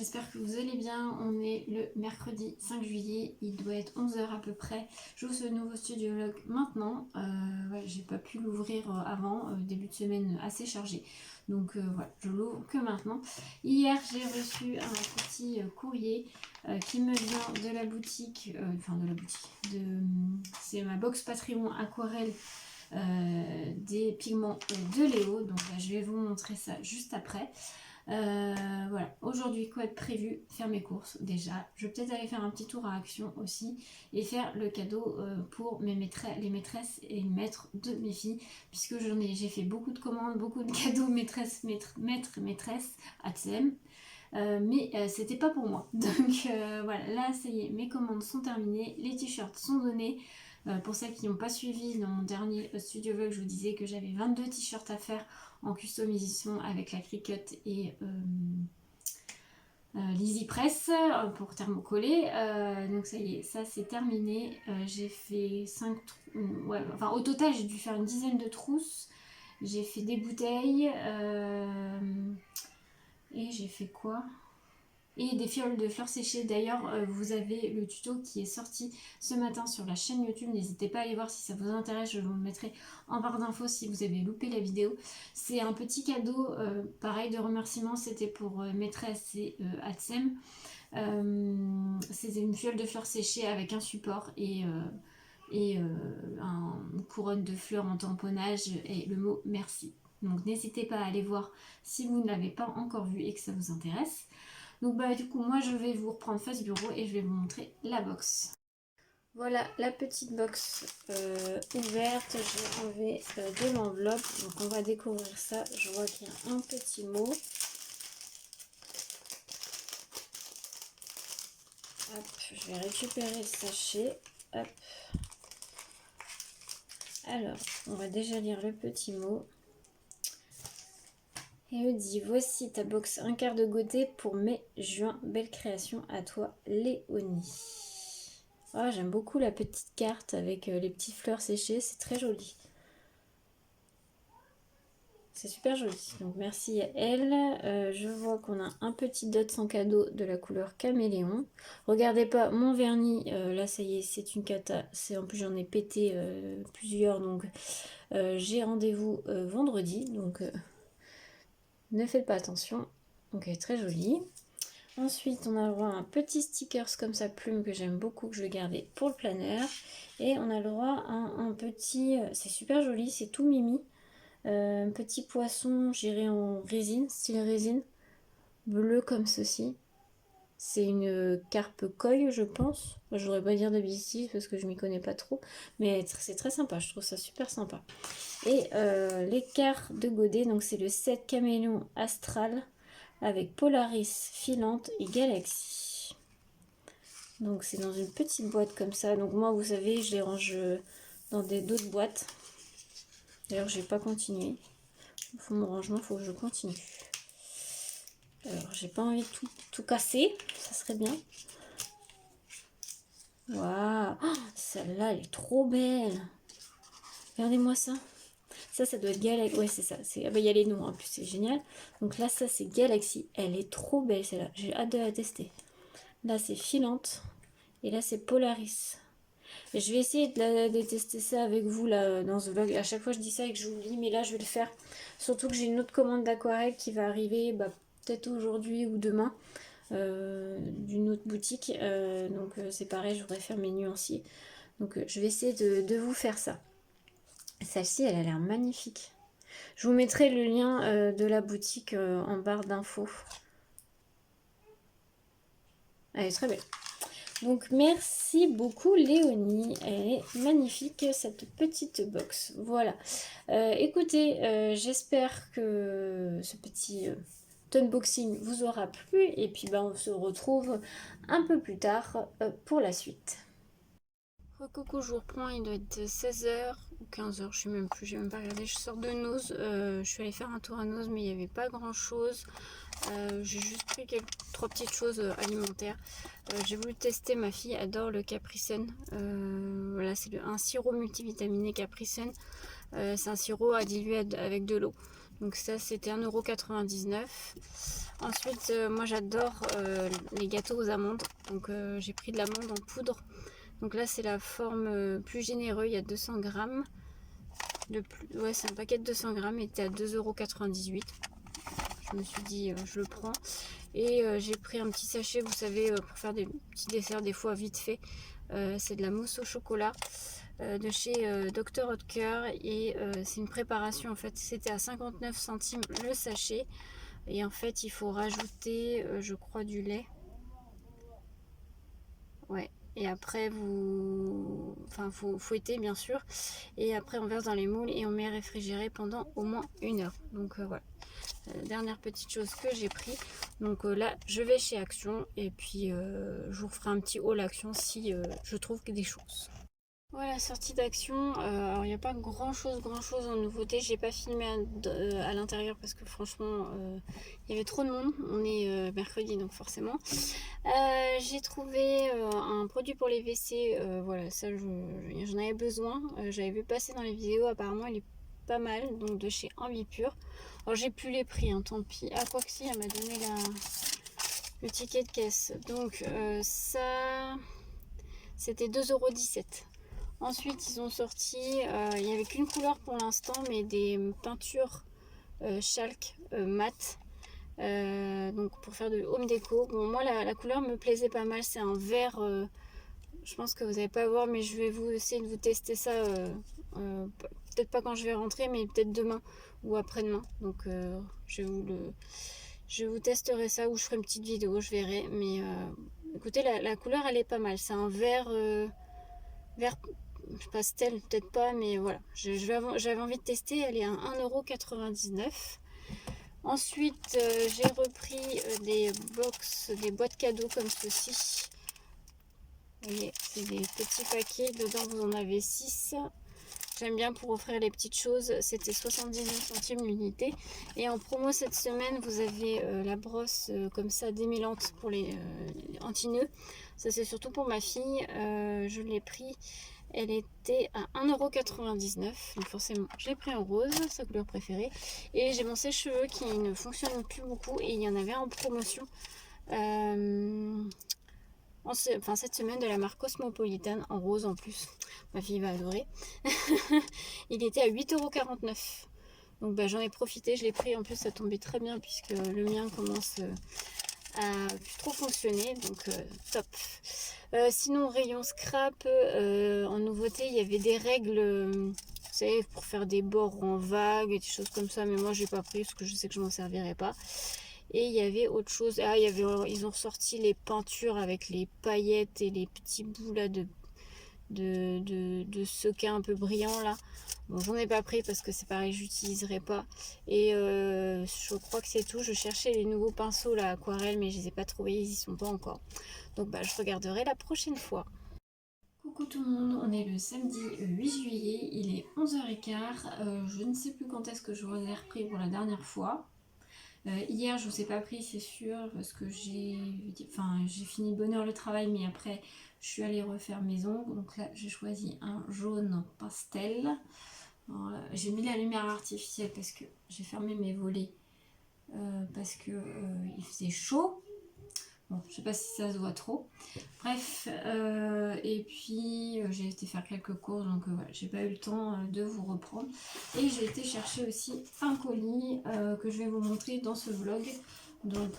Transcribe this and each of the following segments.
j'espère que vous allez bien. On est le mercredi 5 juillet, il doit être 11 h à peu près. J'ouvre ce nouveau studio vlog maintenant. Ouais, j'ai pas pu l'ouvrir avant, début de semaine assez chargé. Donc voilà, je l'ouvre que maintenant. Hier, j'ai reçu un petit courrier qui me vient de la boutique, c'est ma box Patreon aquarelle des pigments de Léo. Donc là, je vais vous montrer ça juste après. Voilà, aujourd'hui quoi de prévu, faire mes courses déjà, je vais peut-être aller faire un petit tour à Action aussi et faire le cadeau pour les maîtresses et maîtres de mes filles, puisque j'ai fait beaucoup de commandes, beaucoup de cadeaux maîtresses, maîtresses ATSEM, mais c'était pas pour moi. Donc voilà, là ça y est, mes commandes sont terminées, les t-shirts sont donnés. Pour celles qui n'ont pas suivi, dans mon dernier studio vlog, je vous disais que j'avais 22 t-shirts à faire en customisation avec la Cricut et l'Easy Press pour thermocoller. Donc ça y est, ça c'est terminé. J'ai fait 5 ouais, enfin au total j'ai dû faire une dizaine de trousses. J'ai fait des bouteilles et j'ai fait quoi? Et des fioles de fleurs séchées. D'ailleurs, vous avez le tuto qui est sorti ce matin sur la chaîne YouTube. N'hésitez pas à aller voir si ça vous intéresse. Je vous le mettrai en barre d'infos si vous avez loupé la vidéo. C'est un petit cadeau, pareil, de remerciement. C'était pour maîtresse et ATSEM. C'est une fiole de fleurs séchées avec un support et une couronne de fleurs en tamponnage et le mot merci. Donc n'hésitez pas à aller voir si vous ne l'avez pas encore vu et que ça vous intéresse. Donc bah du coup moi je vais vous reprendre face bureau et je vais vous montrer la box. Voilà la petite box ouverte, j'ai enlevé de l'enveloppe, donc on va découvrir ça. Je vois qu'il y a un petit mot. Hop, je vais récupérer le sachet. Hop. Alors, on va déjà lire le petit mot. Et me dit, voici ta box un quart de godé pour mai-juin. Belle création à toi, Léonie. Oh, j'aime beaucoup la petite carte avec les petites fleurs séchées, c'est très joli. C'est super joli, donc merci à elle. Je vois qu'on a un petit dot sans cadeau de la couleur caméléon. Regardez pas mon vernis, là ça y est, c'est une cata. En plus j'en ai pété plusieurs, donc j'ai rendez-vous vendredi, donc ne faites pas attention. Donc elle est très jolie. Ensuite, on a le droit à un petit stickers comme ça, plume, que j'aime beaucoup, que je vais garder pour le planeur. Et on a le droit à un petit... C'est super joli, c'est tout mimi. Un petit poisson, j'irai en résine, style résine. Bleu comme ceci. C'est une carpe koi, je pense. Je voudrais pas dire de bêtises parce que je m'y connais pas trop. Mais c'est très sympa, je trouve ça super sympa. Et l'écart de godet, donc c'est le set caméléon astral avec Polaris, Filante et Galaxy. Donc c'est dans une petite boîte comme ça. Donc moi, vous savez, je les range dans d'autres boîtes. D'ailleurs, j'ai pas continué. Il faut mon rangement, il faut que je continue. Alors, j'ai pas envie de tout casser. Ça serait bien. Waouh, oh, celle-là, elle est trop belle. Regardez-moi ça. Ça doit être Galaxy. Ouais, c'est ça. Ah bah, il y a les noms en plus, c'est génial. Donc là, ça, c'est Galaxy. Elle est trop belle, celle-là. J'ai hâte de la tester. Là, c'est Filante. Et là, c'est Polaris. Et je vais essayer de tester ça avec vous là dans ce vlog. À chaque fois, je dis ça et que j'oublie, mais là, je vais le faire. Surtout que j'ai une autre commande d'aquarelle qui va arriver peut-être aujourd'hui ou demain d'une autre boutique. Donc, c'est pareil, je voudrais faire mes nuanciers. Donc, je vais essayer de vous faire ça. Celle-ci, elle a l'air magnifique. Je vous mettrai le lien de la boutique en barre d'infos. Elle est très belle. Donc merci beaucoup Léonie, elle est magnifique cette petite box. Voilà, écoutez, j'espère que ce petit unboxing vous aura plu et puis on se retrouve un peu plus tard pour la suite. Coucou, je vous reprends, il doit être 16 h ou 15 h, je sais même plus, j'ai même pas regardé. Je sors de Noz, je suis allée faire un tour à Noz mais il n'y avait pas grand chose. J'ai juste pris trois petites choses alimentaires. J'ai voulu tester, ma fille adore le Capri Sun. Voilà, c'est un sirop multivitaminé Capri Sun. C'est un sirop à diluer avec de l'eau. Donc ça, c'était 1,99 €. Ensuite, moi j'adore les gâteaux aux amandes. Donc j'ai pris de l'amande en poudre. Donc là c'est la forme plus généreux, il y a 200 grammes. Ouais, c'est un paquet de 200 grammes et était à 2,98 €. Je me suis dit, je le prends. Et j'ai pris un petit sachet, vous savez, pour faire des petits desserts des fois vite fait. C'est de la mousse au chocolat de chez Dr Oetker. Et c'est une préparation, en fait, c'était à 59 centimes le sachet. Et en fait, il faut rajouter, je crois, du lait. Ouais. Et après, faut fouetter bien sûr. Et après, on verse dans les moules et on met à réfrigérer pendant au moins 1 heure. Donc voilà. Dernière petite chose que j'ai pris. Donc là, je vais chez Action et puis je vous ferai un petit haul Action si je trouve des choses. Voilà, sortie d'Action. Alors, il n'y a pas grand chose en nouveauté. J'ai pas filmé à l'intérieur parce que franchement, il y avait trop de monde. On est mercredi, donc forcément. J'ai trouvé un produit pour les WC. Voilà, ça, j'en avais besoin. J'avais vu passer dans les vidéos. Apparemment, il est pas mal. Donc, de chez Ambipure. Alors, j'ai plus les prix, hein, tant pis. Ah, quoi que si, elle m'a donné le ticket de caisse. Donc, ça, c'était 2,17 €. Ensuite, ils ont sorti, il n'y avait qu'une couleur pour l'instant, mais des peintures chalk mat. Donc pour faire de home déco. Bon, moi la couleur me plaisait pas mal. C'est un vert. Je pense que vous n'allez pas voir, mais je vais essayer de vous tester ça. Peut-être pas quand je vais rentrer, mais peut-être demain ou après-demain. Donc je vous testerai ça ou je ferai une petite vidéo, je verrai. Mais écoutez, la couleur elle est pas mal. C'est un vert pastel, peut-être pas, mais voilà. J'avais envie de tester. Elle est à 1,99 €. Ensuite, j'ai repris des boîtes cadeaux comme ceci. Vous voyez, c'est des petits paquets. Dedans, vous en avez 6. J'aime bien pour offrir les petites choses. C'était 79 centimes l'unité. Et en promo cette semaine, vous avez la brosse comme ça démêlante pour les anti-nœuds. Ça, c'est surtout pour ma fille. Je l'ai pris. Elle était à 1,99 €. Donc forcément, je l'ai pris en rose, sa couleur préférée. Et j'ai mon sèche-cheveux qui ne fonctionne plus beaucoup. Et il y en avait en promotion. Cette semaine de la marque Cosmopolitan en rose en plus. Ma fille va adorer. Il était à 8,49 €. Donc j'en ai profité, je l'ai pris. En plus, ça tombait très bien puisque le mien commence à plus trop fonctionner. Donc top. Sinon, rayon scrap, en nouveauté, il y avait des règles, vous savez, pour faire des bords en vague et des choses comme ça. Mais moi, j'ai pas pris parce que je sais que je m'en servirai pas. Et il y avait autre chose. Ah, ils ont ressorti les peintures avec les paillettes et les petits bouts là de sequins un peu brillants là. Bon, j'en ai pas pris parce que c'est pareil, j'utiliserai pas. Et je crois que c'est tout. Je cherchais les nouveaux pinceaux là, aquarelle, mais je les ai pas trouvés, ils y sont pas encore. Donc je regarderai la prochaine fois. Coucou tout le monde, on est le samedi 8 juillet, il est 11h15. Je ne sais plus quand est-ce que je vous ai repris pour la dernière fois. Hier, je ne vous ai pas pris, c'est sûr, parce que j'ai fini de bonne heure le travail, mais après, je suis allée refaire mes ongles. Donc là, j'ai choisi un jaune pastel. J'ai mis la lumière artificielle parce que j'ai fermé mes volets parce que il faisait chaud. Bon, je sais pas si ça se voit trop. Bref, et puis j'ai été faire quelques courses, donc voilà, j'ai pas eu le temps de vous reprendre. Et j'ai été chercher aussi un colis que je vais vous montrer dans ce vlog. Donc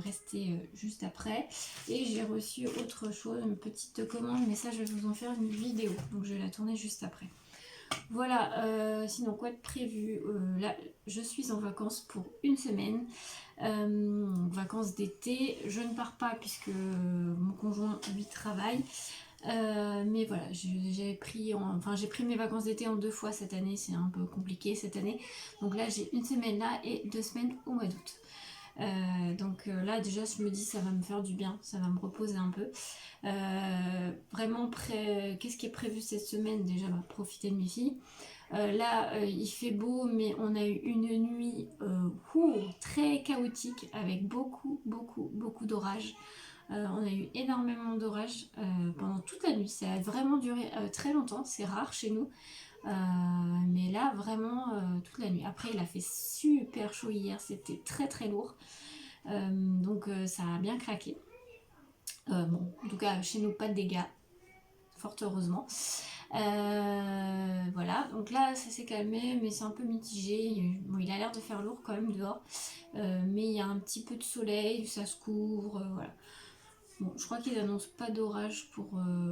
restez juste après. Et j'ai reçu autre chose, une petite commande, mais ça je vais vous en faire une vidéo. Donc je vais la tourner juste après. Voilà, sinon quoi de prévu là, je suis en vacances pour une semaine. Vacances d'été. Je ne pars pas puisque mon conjoint lui travaille. Mais voilà, j'ai pris mes vacances d'été en 2 fois cette année. C'est un peu compliqué cette année. Donc là, j'ai une semaine là et 2 semaines au mois d'août. Donc là déjà je me dis ça va me faire du bien, ça va me reposer un peu. Vraiment qu'est-ce qui est prévu cette semaine? Déjà profiter de mes filles. Là il fait beau, mais on a eu une nuit très chaotique avec beaucoup d'orages. On a eu énormément d'orages pendant toute la nuit. Ça a vraiment duré très longtemps, c'est rare chez nous. Mais là vraiment toute la nuit. Après il a fait super chaud hier, c'était très lourd. Donc ça a bien craqué. Bon, en tout cas, chez nous, pas de dégâts, fort heureusement. Voilà, donc là, ça s'est calmé, mais c'est un peu mitigé. Bon, il a l'air de faire lourd quand même dehors. Mais il y a un petit peu de soleil, ça se couvre, voilà. Bon, je crois qu'ils annoncent pas d'orage pour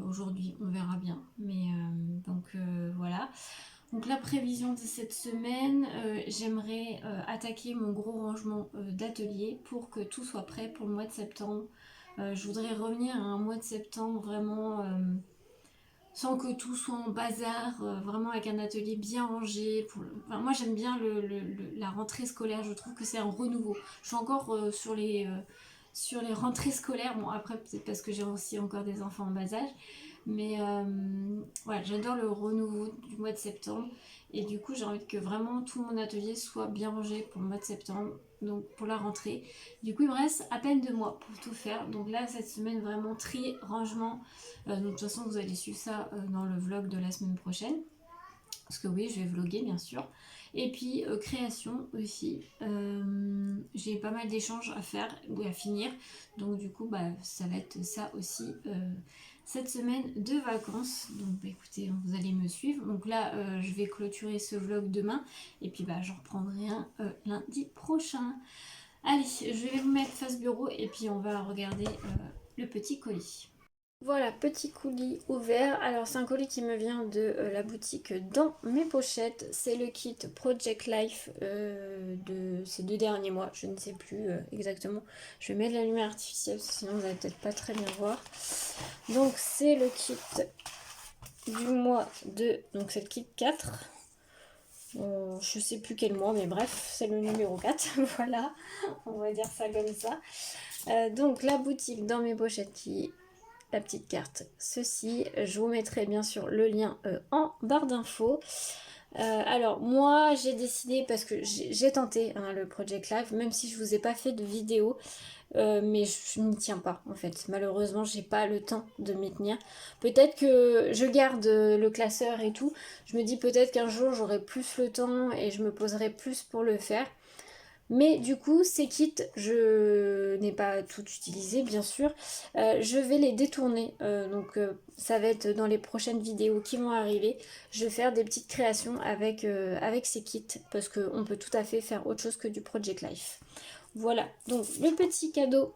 aujourd'hui, on verra bien. Mais donc voilà. Donc la prévision de cette semaine, j'aimerais attaquer mon gros rangement d'atelier pour que tout soit prêt pour le mois de septembre. Je voudrais revenir à un mois de septembre vraiment sans que tout soit en bazar, vraiment avec un atelier bien rangé. Enfin, moi j'aime bien la rentrée scolaire, je trouve que c'est un renouveau. Je suis encore sur les rentrées scolaires, bon après peut-être parce que j'ai aussi encore des enfants en bas âge, mais voilà, j'adore le renouveau du mois de septembre et du coup j'ai envie que vraiment tout mon atelier soit bien rangé pour le mois de septembre, donc pour la rentrée. Du coup il me reste à peine 2 mois pour tout faire, donc là cette semaine vraiment tri, rangement, donc de toute façon vous allez suivre ça dans le vlog de la semaine prochaine. Parce que oui, je vais vlogger bien sûr. Et puis création aussi. J'ai pas mal d'échanges à faire ou à finir. Donc du coup, bah, ça va être ça aussi cette semaine de vacances. Donc bah, écoutez, vous allez me suivre. Donc là, je vais clôturer ce vlog demain. Et puis bah, j'en reprendrai un lundi prochain. Allez, je vais vous mettre face bureau et puis on va regarder le petit colis. Voilà, petit colis ouvert. Alors c'est un colis qui me vient de la boutique Dans mes pochettes. C'est le kit Project Life de ces 2 derniers mois. Je ne sais plus exactement. Je vais mettre la lumière artificielle, sinon vous n'allez peut-être pas très bien voir. Donc c'est le kit du mois de... Donc c'est le kit 4. Je sais plus quel mois, mais bref, c'est le numéro 4. Voilà, on va dire ça comme ça. Donc la boutique Dans mes pochettes qui... La petite carte, ceci, je vous mettrai bien sûr le lien en barre d'infos. Alors moi j'ai décidé, parce que j'ai tenté hein, le Project Live, même si je vous ai pas fait de vidéo, mais je n'y tiens pas en fait. Malheureusement j'ai pas le temps de m'y tenir. Peut-être que je garde le classeur et tout, je me dis peut-être qu'un jour j'aurai plus le temps et je me poserai plus pour le faire. Mais du coup, ces kits, je n'ai pas tout utilisé, bien sûr. Je vais les détourner. Donc, ça va être dans les prochaines vidéos qui vont arriver. Je vais faire des petites créations avec ces kits. Parce qu'on peut tout à fait faire autre chose que du Project Life. Voilà. Donc, le petit cadeau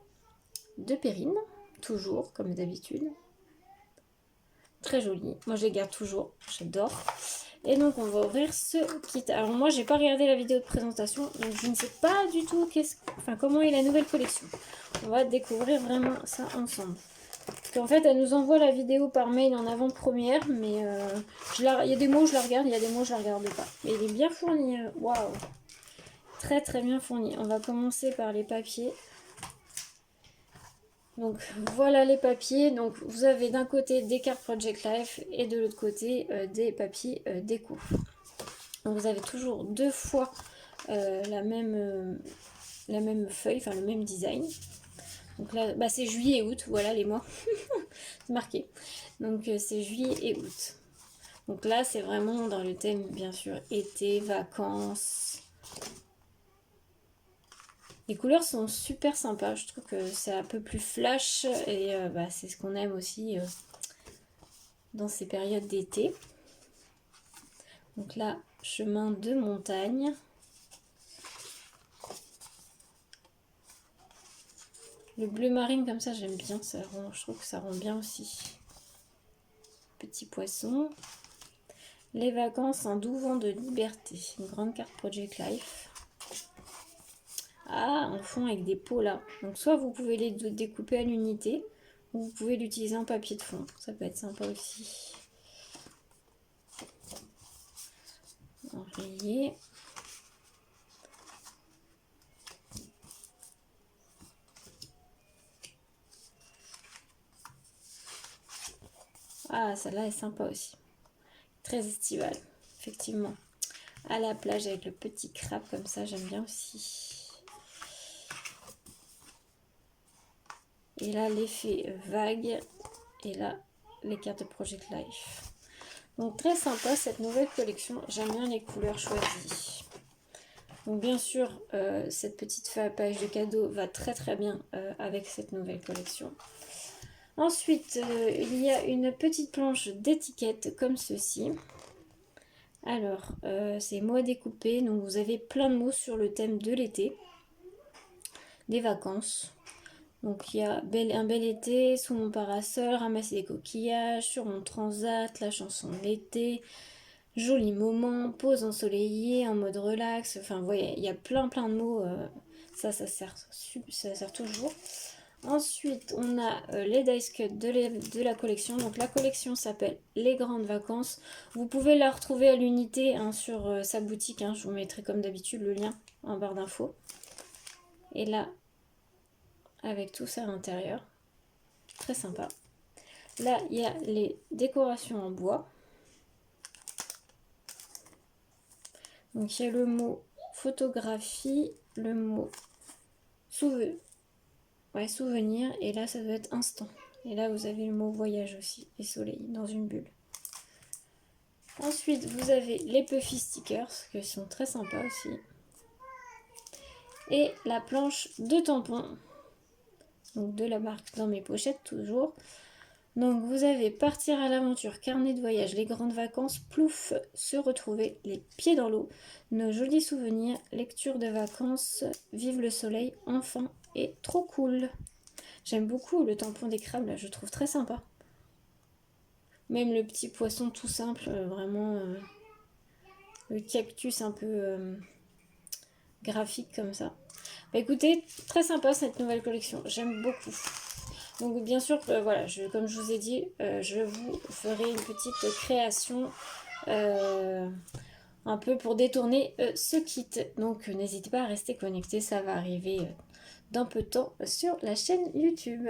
de Perrine. Toujours, comme d'habitude. Très joli. Moi, je les garde toujours. J'adore. Et donc on va ouvrir ce kit. Alors moi j'ai pas regardé la vidéo de présentation, donc je ne sais pas du tout comment est la nouvelle collection. On va découvrir vraiment ça ensemble. Parce qu'en fait elle nous envoie la vidéo par mail en avant-première, mais il y a des mots où je la regarde, il y a des mots où je la regarde pas. Mais il est bien fourni, waouh. Très très bien fourni. On va commencer par les papiers. Donc voilà les papiers. Donc vous avez d'un côté des cartes Project Life et de l'autre côté des papiers déco. Donc vous avez toujours 2 fois la même feuille, enfin le même design. Donc là, bah, c'est juillet et août, voilà les mois. C'est marqué. Donc c'est juillet et août. Donc là c'est vraiment dans le thème bien sûr été, vacances. Les couleurs sont super sympas, je trouve que c'est un peu plus flash et bah, c'est ce qu'on aime aussi dans ces périodes d'été. Donc là, chemin de montagne. Le bleu marine comme ça j'aime bien, je trouve que ça rend bien aussi. Petit poisson. Les vacances, un doux vent de liberté. Une grande carte Project Life. Ah, en fond avec des pots là. Donc soit vous pouvez les découper à l'unité, ou vous pouvez l'utiliser en papier de fond. Ça peut être sympa aussi. Enrayé. Ah, celle-là est sympa aussi. Très estivale, effectivement. À la plage avec le petit crabe comme ça, j'aime bien aussi. Et là, l'effet vague. Et là, les cartes de Project Life. Donc très sympa cette nouvelle collection. J'aime bien les couleurs choisies. Donc bien sûr, cette petite page de cadeau va très bien avec cette nouvelle collection. Ensuite, il y a une petite planche d'étiquette comme ceci. Alors, c'est mots à découper, donc vous avez plein de mots sur le thème de l'été, des vacances. Donc il y a un bel été, sous mon parasol, ramasser des coquillages, sur mon transat, la chanson de l'été, joli moment, pause ensoleillée, en mode relax. Enfin, vous voyez, il y a plein de mots. Ça sert toujours. Ensuite, on a les dice cuts de la collection. Donc la collection s'appelle Les Grandes Vacances. Vous pouvez la retrouver à l'unité sur sa boutique. Je vous mettrai comme d'habitude le lien en barre d'infos. Et là, avec tout ça à l'intérieur. Très sympa. Là, il y a les décorations en bois. Donc il y a le mot photographie, le mot souvenir, et là ça doit être instant. Et là vous avez le mot voyage aussi, et soleil dans une bulle. Ensuite vous avez les Puffy stickers, qui sont très sympas aussi. Et la planche de tampons, donc de la marque Dans mes pochettes toujours. Donc vous avez partir à l'aventure, carnet de voyage, les grandes vacances, plouf, se retrouver, les pieds dans l'eau, nos jolis souvenirs, lecture de vacances, vive le soleil, enfin, et trop cool. J'aime beaucoup le tampon des crabes là, je trouve très sympa. Même le petit poisson tout simple, vraiment le cactus un peu graphique comme ça. Bah écoutez, très sympa cette nouvelle collection, j'aime beaucoup. Donc bien sûr, voilà, comme je vous ai dit, je vous ferai une petite création un peu pour détourner ce kit. Donc n'hésitez pas à rester connecté, ça va arriver dans peu de temps sur la chaîne YouTube.